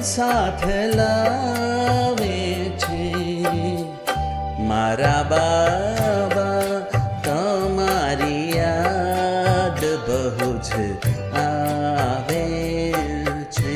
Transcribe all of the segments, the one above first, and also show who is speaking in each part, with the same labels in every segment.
Speaker 1: साथ लावे छे। मारा बाबा तमारी याद बहु ज आवे छे।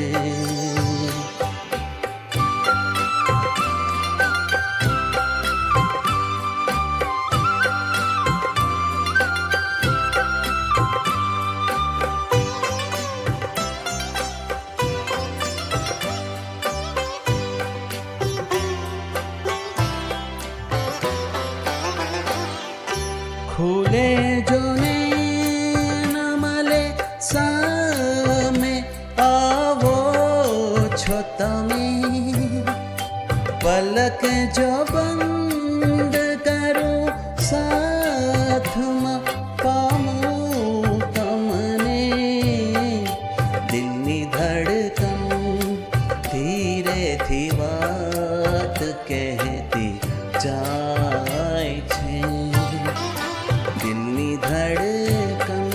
Speaker 1: खुले जो नैन मले सामे आवो छो तमे। पलक जो बंद करूं साथमां पामूं तमने। दिलनी धड़कन धीरेथी वात कहती जाय छे। दिलनी धड़कन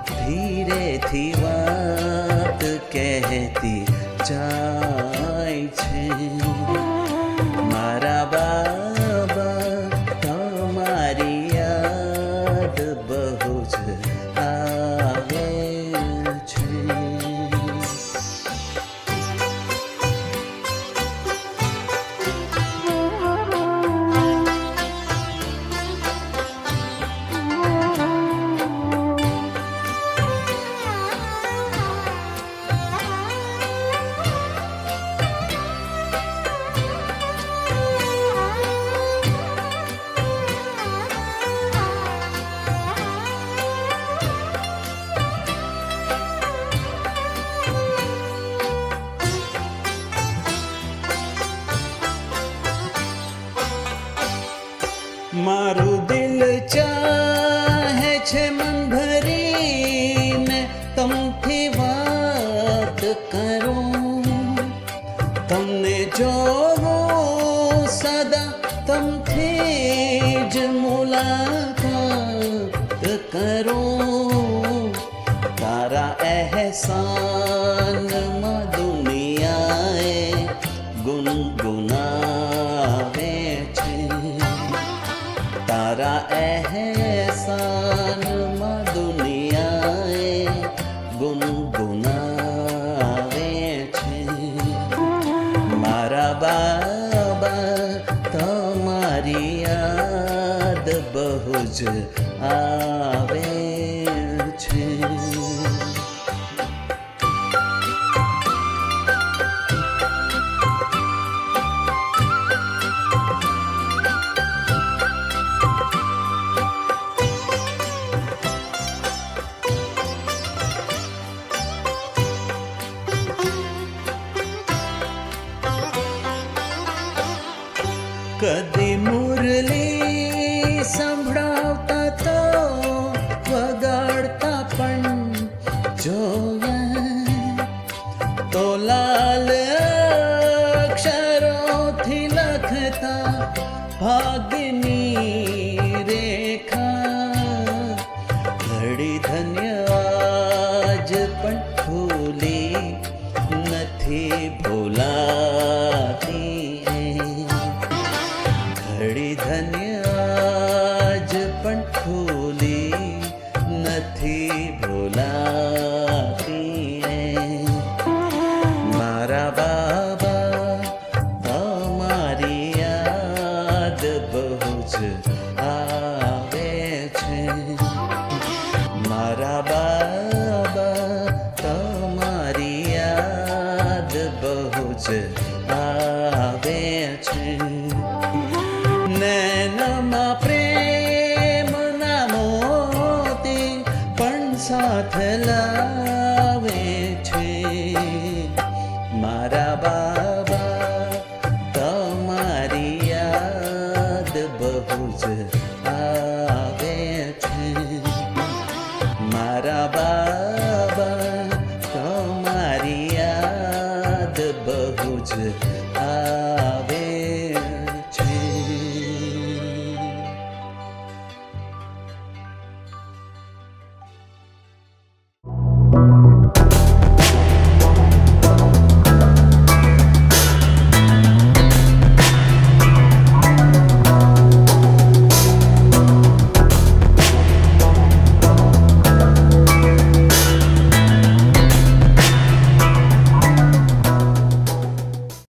Speaker 1: धीरेथी वात कहती जाय छे। मारा बाबा तमारी याद बहु ज आवे छे। मारू दिल चाहे छे मन भरीने तमथी वात करूं। तमने जोवो सदा तमथी ज मुलाकात करूं। तारा एहसान मां दुनियाए गुनगुनावे छे। तारा एहसान मां दुनियाए गुनगुनावे छे। मारा बाबा तमारी याद बहु ज आवे छे। कदी मुरली संभळावता तो वगाड़ता पण जोया। तो लाल अक्षरोथी लखता भाग्यनी रेखा। घड़ी धन्य आज पण फूली नथी भूलाती। घड़ी धन्य आज पण फूली नथी भूलाती। मारा बाबा तमारी याद बहु ज आवे छे। मारा बाबा तमारी याद बहु ज आवे छे। नैनमा प्रेम ना मोती पण साथ लावे छे। मारा बाबा तमारी याद बहु ज आवे छे। मारा बाबा तमारी याद बहु ज